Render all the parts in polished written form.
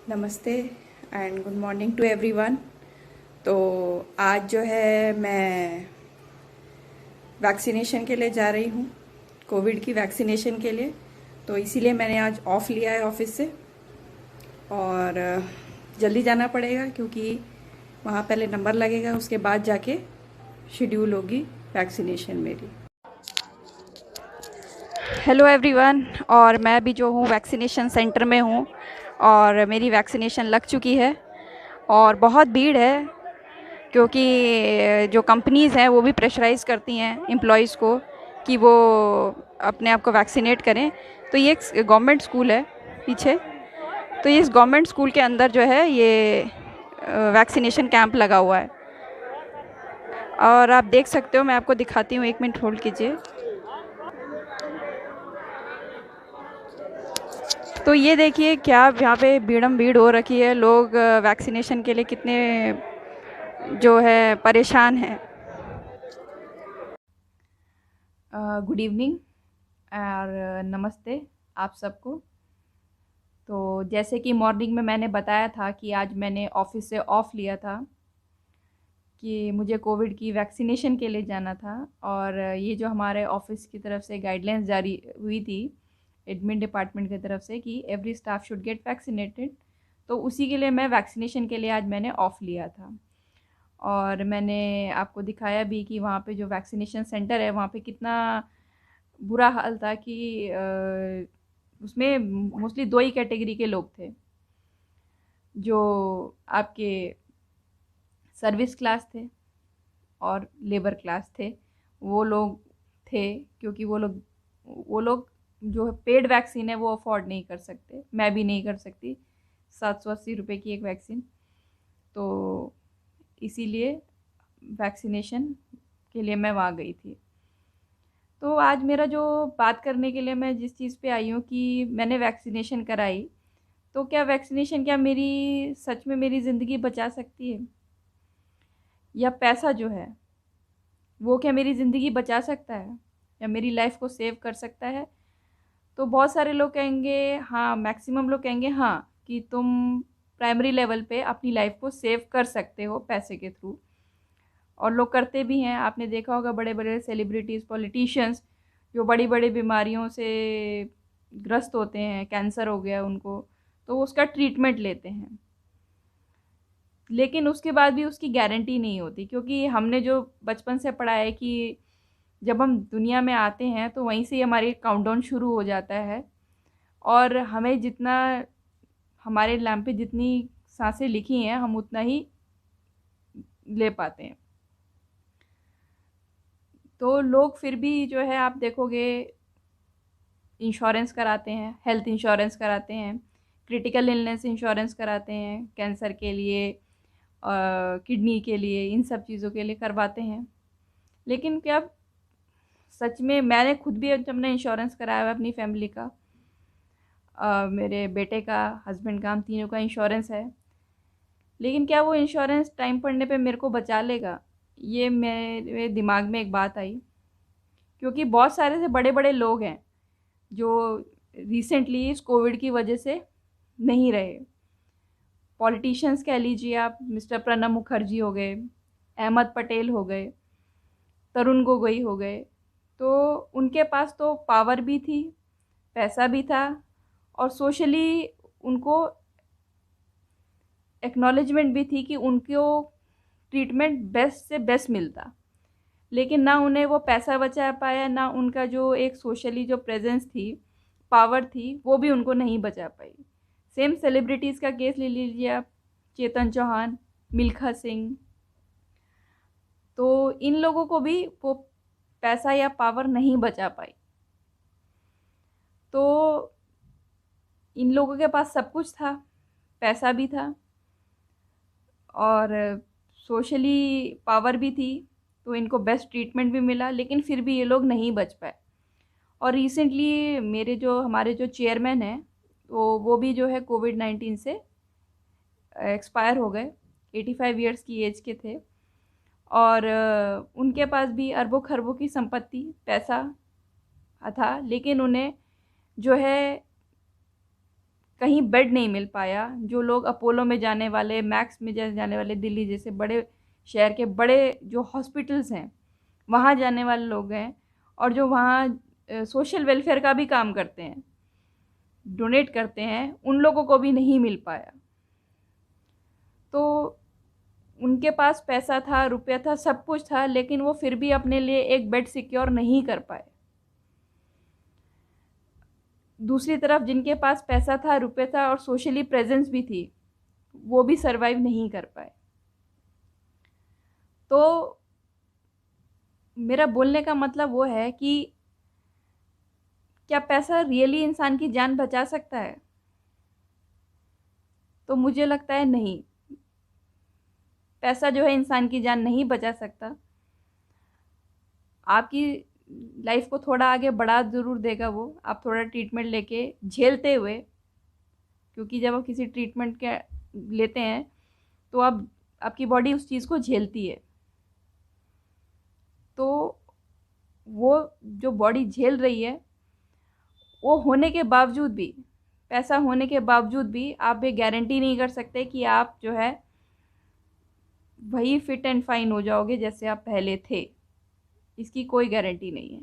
नमस्ते and good morning to everyone. तो आज जो है मैं वैक्सीनेशन के लिए जा रही हूँ, कोविड की वैक्सीनेशन के लिए। तो इसीलिए मैंने आज ऑफ लिया है ऑफिस से और जल्दी जाना पड़ेगा क्योंकि वहाँ पहले नंबर लगेगा, उसके बाद जाके शेड्यूल होगी वैक्सीनेशन मेरी। हेलो एवरीवन, और मैं भी जो हूँ वैक्सीनेशन सेंटर में हूँ और मेरी वैक्सीनेशन लग चुकी है और बहुत भीड़ है क्योंकि जो कंपनीज़ हैं वो भी प्रेशराइज़ करती हैं एम्प्लॉयज़ को कि वो अपने आप को वैक्सीनेट करें। तो ये एक गवर्नमेंट स्कूल है पीछे, तो ये इस गवर्नमेंट स्कूल के अंदर जो है ये वैक्सीनेशन कैंप लगा हुआ है और आप देख सकते हो। मैं आपको दिखाती हूँ, 1 मिनट होल्ड कीजिए। तो ये देखिए क्या यहाँ पे भीड़म भीड़ हो रखी है, लोग वैक्सीनेशन के लिए कितने जो है परेशान हैं। गुड इवनिंग और नमस्ते आप सबको। तो जैसे कि मॉर्निंग में मैंने बताया था कि आज मैंने ऑफिस से ऑफ लिया था कि मुझे कोविड की वैक्सीनेशन के लिए जाना था, और ये जो हमारे ऑफिस की तरफ से गाइडलाइंस जारी हुई थी एडमिन डिपार्टमेंट की तरफ से कि every staff should get vaccinated, तो उसी के लिए मैं वैक्सीनेशन के लिए आज मैंने ऑफ़ लिया था। और मैंने आपको दिखाया भी कि वहाँ पे जो वैक्सीनेशन सेंटर है वहाँ पे कितना बुरा हाल था कि उसमें मोस्टली 2 ही कैटेगरी के लोग थे, जो आपके सर्विस क्लास थे और लेबर क्लास थे। वो लोग थे क्योंकि वो लोग जो है पेड वैक्सीन है वो अफोर्ड नहीं कर सकते, मैं भी नहीं कर सकती 780 रुपये की एक वैक्सीन। तो इसीलिए वैक्सीनेशन के लिए मैं वहाँ गई थी। तो आज मेरा जो बात करने के लिए मैं जिस चीज़ पे आई हूँ कि मैंने वैक्सीनेशन कराई, तो क्या वैक्सीनेशन क्या मेरी सच में मेरी ज़िंदगी बचा सकती है, या पैसा जो है वो क्या मेरी ज़िंदगी बचा सकता है या मेरी लाइफ को सेव कर सकता है? तो बहुत सारे लोग कहेंगे हाँ, मैक्सिमम लोग कहेंगे हाँ, कि तुम प्राइमरी लेवल पे अपनी लाइफ को सेव कर सकते हो पैसे के थ्रू, और लोग करते भी हैं। आपने देखा होगा बड़े बड़े सेलिब्रिटीज़, पॉलिटिशियंस जो बड़ी बड़ी बीमारियों से ग्रस्त होते हैं, कैंसर हो गया उनको, तो उसका ट्रीटमेंट लेते हैं, लेकिन उसके बाद भी उसकी गारंटी नहीं होती, क्योंकि हमने जो बचपन से पढ़ा है कि जब हम दुनिया में आते हैं तो वहीं से ही हमारी काउंटडाउन शुरू हो जाता है, और हमें जितना हमारे नाम पे जितनी सांसें लिखी हैं हम उतना ही ले पाते हैं। तो लोग फिर भी जो है आप देखोगे इंश्योरेंस कराते हैं, हेल्थ इंश्योरेंस कराते हैं, क्रिटिकल इलनेस इंश्योरेंस कराते हैं, कैंसर के लिए, किडनी के लिए, इन सब चीज़ों के लिए करवाते हैं। लेकिन क्या सच में मैंने खुद भी जब मैंने इंश्योरेंस कराया हुआ अपनी फैमिली का, मेरे बेटे का, हस्बैंड का, हम तीनों का इंश्योरेंस है, लेकिन क्या वो इंश्योरेंस टाइम पड़ने पे मेरे को बचा लेगा? ये मेरे दिमाग में एक बात आई, क्योंकि बहुत सारे से बड़े बड़े लोग हैं जो रिसेंटली इस कोविड की वजह से नहीं रहे। पॉलिटिशियंस कह लीजिए आप, मिस्टर प्रणब मुखर्जी हो गए, अहमद पटेल हो गए, तरुण गोगोई हो गए। तो उनके पास तो पावर भी थी, पैसा भी था, और सोशली उनको एक्नॉलेजमेंट भी थी कि उनको ट्रीटमेंट बेस्ट से बेस्ट मिलता, लेकिन ना उन्हें वो पैसा बचा पाया, ना उनका जो एक सोशली जो प्रेजेंस थी, पावर थी, वो भी उनको नहीं बचा पाई। सेम सेलिब्रिटीज़ का केस ले लीजिए आप, चेतन चौहान, मिल्खा सिंह। तो इन लोगों को भी वो पैसा या पावर नहीं बचा पाई। तो इन लोगों के पास सब कुछ था, पैसा भी था और सोशली पावर भी थी, तो इनको बेस्ट ट्रीटमेंट भी मिला, लेकिन फिर भी ये लोग नहीं बच पाए। और रिसेंटली हमारे जो चेयरमैन हैं, तो वो भी जो है कोविड-19 से एक्सपायर हो गए, 85 ईयर्स की एज के थे, और उनके पास भी अरबों खरबों की संपत्ति, पैसा था, लेकिन उन्हें जो है कहीं बेड नहीं मिल पाया। जो लोग अपोलो में जाने वाले, मैक्स में जाने वाले, दिल्ली जैसे बड़े शहर के बड़े जो हॉस्पिटल्स हैं वहाँ जाने वाले लोग हैं, और जो वहाँ सोशल वेलफेयर का भी काम करते हैं, डोनेट करते हैं, उन लोगों को भी नहीं मिल पाया। तो उनके पास पैसा था, रुपया था, सब कुछ था, लेकिन वो फिर भी अपने लिए एक बेड सिक्योर नहीं कर पाए। दूसरी तरफ जिनके पास पैसा था, रुपया था और सोशली प्रेजेंस भी थी, वो भी सरवाइव नहीं कर पाए। तो मेरा बोलने का मतलब वो है कि क्या पैसा रियली इंसान की जान बचा सकता है? तो मुझे लगता है नहीं। पैसा जो है इंसान की जान नहीं बचा सकता। आपकी लाइफ को थोड़ा आगे बढ़ा ज़रूर देगा वो, आप थोड़ा ट्रीटमेंट लेके झेलते हुए, क्योंकि जब आप किसी ट्रीटमेंट के लेते हैं तो आप आपकी बॉडी उस चीज़ को झेलती है। तो वो जो बॉडी झेल रही है, वो होने के बावजूद भी, पैसा होने के बावजूद भी आप ये गारंटी नहीं कर सकते कि आप जो है वही फिट एंड फाइन हो जाओगे जैसे आप पहले थे। इसकी कोई गारंटी नहीं है,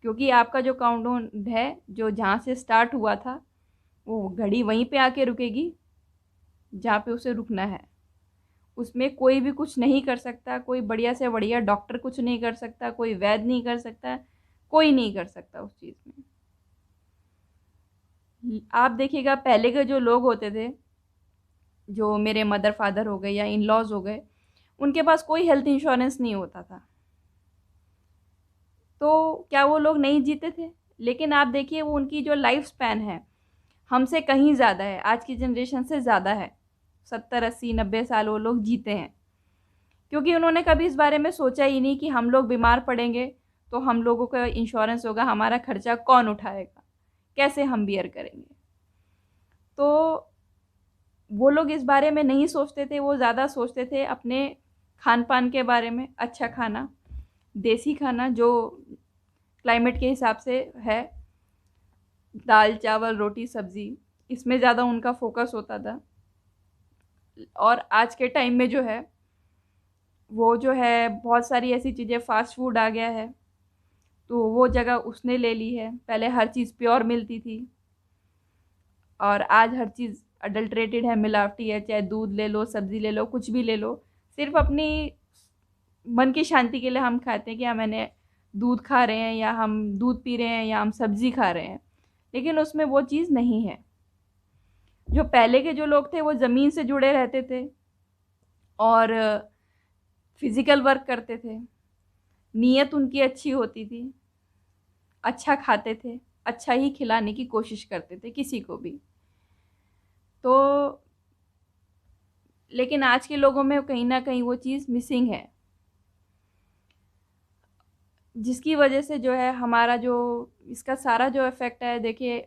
क्योंकि आपका जो काउंटडाउन है, जो जहाँ से स्टार्ट हुआ था, वो घड़ी वहीं पे आके रुकेगी जहाँ पे उसे रुकना है। उसमें कोई भी कुछ नहीं कर सकता, कोई बढ़िया से बढ़िया डॉक्टर कुछ नहीं कर सकता, कोई वैद्य नहीं कर सकता, कोई नहीं कर सकता उस चीज़ में। आप देखिएगा पहले के जो लोग होते थे, जो मेरे मदर फादर हो गए या इन लॉज हो गए, उनके पास कोई हेल्थ इंश्योरेंस नहीं होता था। तो क्या वो लोग नहीं जीते थे? लेकिन आप देखिए वो उनकी जो लाइफ स्पैन है हमसे कहीं ज़्यादा है, आज की जनरेशन से ज़्यादा है। 70, 80, 90 साल वो लोग जीते हैं, क्योंकि उन्होंने कभी इस बारे में सोचा ही नहीं कि हम लोग बीमार पड़ेंगे तो हम लोगों का इंश्योरेंस होगा, हमारा खर्चा कौन उठाएगा, कैसे हम बियर करेंगे। तो वो लोग इस बारे में नहीं सोचते थे, वो ज़्यादा सोचते थे अपने खान पान के बारे में। अच्छा खाना, देसी खाना जो क्लाइमेट के हिसाब से है, दाल चावल रोटी सब्ज़ी, इसमें ज़्यादा उनका फोकस होता था। और आज के टाइम में जो है वो जो है बहुत सारी ऐसी चीज़ें, फास्ट फूड आ गया है, तो वो जगह उसने ले ली है। पहले हर चीज़ प्योर मिलती थी और आज हर चीज़ अडल्ट्रेटेड है, मिलावटी है। चाहे दूध ले लो, सब्ज़ी ले लो, कुछ भी ले लो, सिर्फ अपनी मन की शांति के लिए हम खाते हैं कि हाँ मैंने दूध खा रहे हैं, या हम दूध पी रहे हैं, या हम सब्ज़ी खा रहे हैं, लेकिन उसमें वो चीज़ नहीं है। जो पहले के जो लोग थे वो ज़मीन से जुड़े रहते थे और फिज़िकल वर्क करते थे, नीयत उनकी अच्छी होती थी, अच्छा खाते थे, अच्छा ही खिलाने की कोशिश करते थे किसी को भी। तो लेकिन आज के लोगों में कहीं ना कहीं वो चीज़ मिसिंग है, जिसकी वजह से जो है हमारा जो इसका सारा जो इफ़ेक्ट है, देखिए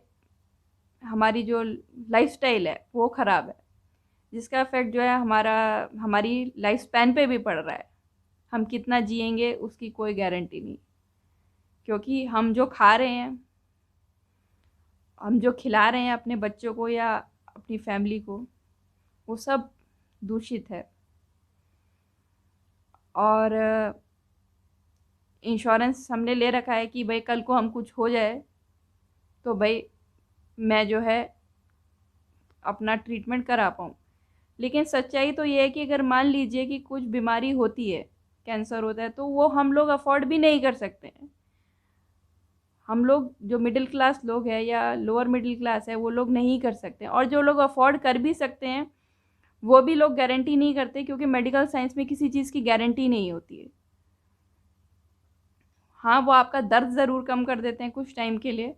हमारी जो लाइफस्टाइल है वो ख़राब है, जिसका इफ़ेक्ट जो है हमारी लाइफ स्पैन पे भी पड़ रहा है। हम कितना जिएंगे उसकी कोई गारंटी नहीं, क्योंकि हम जो खा रहे हैं, हम जो खिला रहे हैं अपने बच्चों को या अपनी फैमिली को, वो सब दूषित है। और इंश्योरेंस हमने ले रखा है कि भाई कल को हम कुछ हो जाए तो भाई मैं जो है अपना ट्रीटमेंट करा पाऊँ। लेकिन सच्चाई तो ये है कि अगर मान लीजिए कि कुछ बीमारी होती है, कैंसर होता है, तो वो हम लोग अफोर्ड भी नहीं कर सकते हैं। हम लोग जो मिडिल क्लास लोग हैं या लोअर मिडिल क्लास है, वो लोग नहीं कर सकते। और जो लोग अफोर्ड कर भी सकते हैं वो भी लोग गारंटी नहीं करते, क्योंकि मेडिकल साइंस में किसी चीज़ की गारंटी नहीं होती है। हाँ, वो आपका दर्द ज़रूर कम कर देते हैं कुछ टाइम के लिए,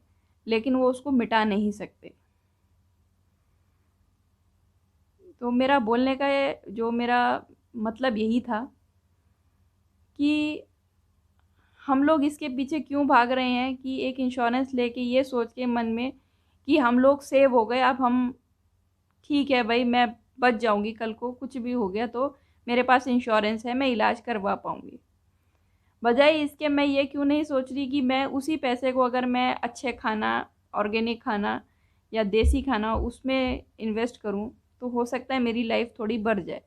लेकिन वो उसको मिटा नहीं सकते। तो मेरा बोलने का जो मेरा मतलब यही था कि हम लोग इसके पीछे क्यों भाग रहे हैं कि एक इंश्योरेंस लेके ये सोच के मन में कि हम लोग सेव हो गए, अब हम ठीक है भाई, मैं बच जाऊंगी, कल को कुछ भी हो गया तो मेरे पास इंश्योरेंस है, मैं इलाज करवा पाऊंगी। बजाय इसके मैं ये क्यों नहीं सोच रही कि मैं उसी पैसे को अगर मैं अच्छे खाना, ऑर्गेनिक खाना या देसी खाना हो उसमें इन्वेस्ट करूं तो हो सकता है मेरी लाइफ थोड़ी बढ़ जाए।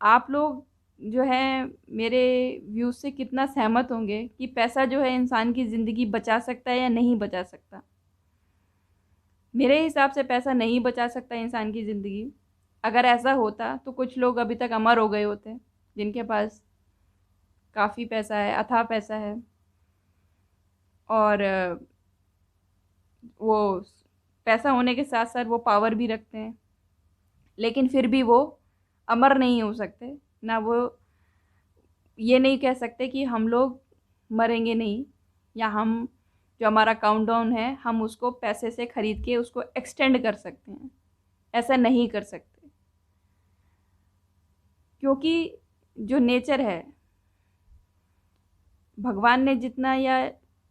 आप लोग जो है मेरे व्यूज़ से कितना सहमत होंगे कि पैसा जो है इंसान की ज़िंदगी बचा सकता है या नहीं बचा सकता? मेरे हिसाब से पैसा नहीं बचा सकता इंसान की ज़िंदगी। अगर ऐसा होता तो कुछ लोग अभी तक अमर हो गए होते, जिनके पास काफ़ी पैसा है, अथाह पैसा है, और वो पैसा होने के साथ साथ वो पावर भी रखते हैं, लेकिन फिर भी वो अमर नहीं हो सकते। ना वो ये नहीं कह सकते कि हम लोग मरेंगे नहीं, या हम जो हमारा काउंटडाउन है हम उसको पैसे से ख़रीद के उसको एक्सटेंड कर सकते हैं। ऐसा नहीं कर सकते, क्योंकि जो नेचर है, भगवान ने जितना, या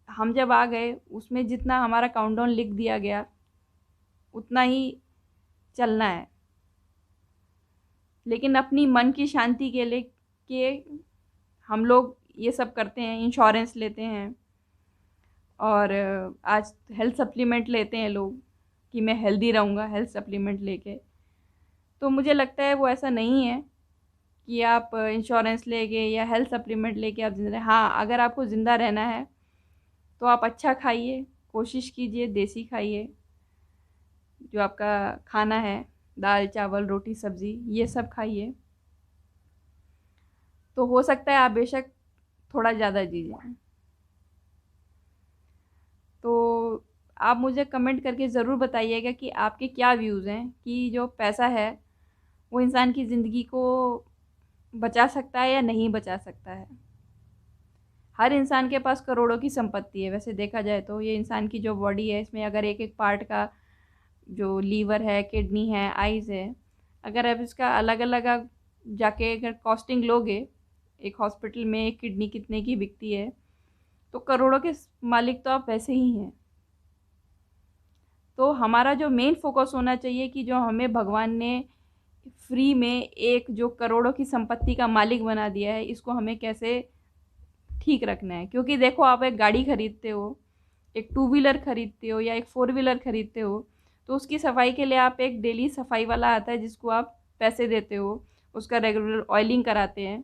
हम जब आ गए उसमें जितना हमारा काउंटडाउन लिख दिया गया उतना ही चलना है। लेकिन अपनी मन की शांति के लिए हम लोग ये सब करते हैं, इंश्योरेंस लेते हैं, और आज हेल्थ सप्लीमेंट लेते हैं लोग कि मैं हेल्दी रहूँगा हेल्थ सप्लीमेंट लेके। तो मुझे लगता है वो ऐसा नहीं है कि आप इंश्योरेंस लेके या हेल्थ सप्लीमेंट लेके आप ज़िंदा। हाँ, अगर आपको ज़िंदा रहना है तो आप अच्छा खाइए, कोशिश कीजिए देसी खाइए, जो आपका खाना है दाल चावल रोटी सब्ज़ी ये सब खाइए, तो हो सकता है आप बेशक थोड़ा ज़्यादा जी जाएं। तो आप मुझे कमेंट करके ज़रूर बताइएगा कि आपके क्या व्यूज़ हैं कि जो पैसा है वो इंसान की ज़िंदगी को बचा सकता है या नहीं बचा सकता है। हर इंसान के पास करोड़ों की संपत्ति है, वैसे देखा जाए तो ये इंसान की जो बॉडी है इसमें अगर एक एक पार्ट का, जो लीवर है, किडनी है, आइज़ है, अगर आप इसका अलग अलग आप जाके अगर कॉस्टिंग लोगे, एक हॉस्पिटल में एक किडनी कितने की बिकती है, तो करोड़ों के मालिक तो आप वैसे ही हैं। तो हमारा जो मेन फोकस होना चाहिए कि जो हमें भगवान ने फ्री में एक जो करोड़ों की संपत्ति का मालिक बना दिया है, इसको हमें कैसे ठीक रखना है। क्योंकि देखो, आप एक गाड़ी खरीदते हो, एक टू व्हीलर खरीदते हो या एक फोर व्हीलर खरीदते हो, तो उसकी सफाई के लिए आप एक डेली सफाई वाला आता है जिसको आप पैसे देते हो, उसका रेगुलर ऑयलिंग कराते हैं,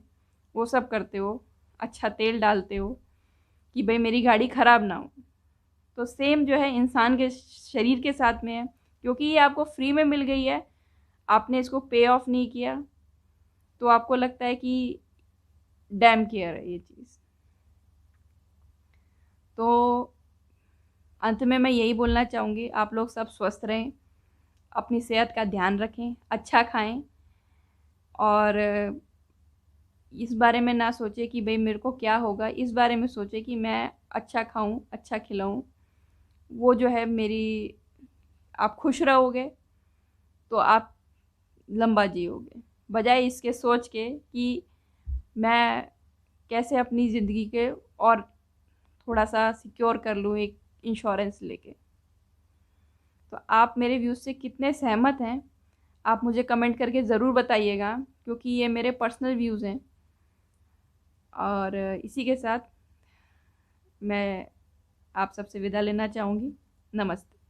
वो सब करते हो, अच्छा तेल डालते हो कि भाई मेरी गाड़ी ख़राब ना हो। तो सेम जो है इंसान के शरीर के साथ में है, क्योंकि ये आपको फ्री में मिल गई है, आपने इसको पे ऑफ नहीं किया, तो आपको लगता है कि डैम केयर है ये चीज़। तो अंत में मैं यही बोलना चाहूँगी, आप लोग सब स्वस्थ रहें, अपनी सेहत का ध्यान रखें, अच्छा खाएं, और इस बारे में ना सोचें कि भाई मेरे को क्या होगा, इस बारे में सोचें कि मैं अच्छा खाऊं, अच्छा खिलाऊं। वो जो है मेरी, आप खुश रहोगे तो आप लंबा जियोगे, बजाय इसके सोच के कि मैं कैसे अपनी ज़िंदगी के और थोड़ा सा सिक्योर कर लूँ एक इंश्योरेंस लेके। तो आप मेरे व्यूज़ से कितने सहमत हैं आप मुझे कमेंट करके ज़रूर बताइएगा, क्योंकि ये मेरे पर्सनल व्यूज़ हैं। और इसी के साथ मैं आप सबसे विदा लेना चाहूँगी। नमस्ते।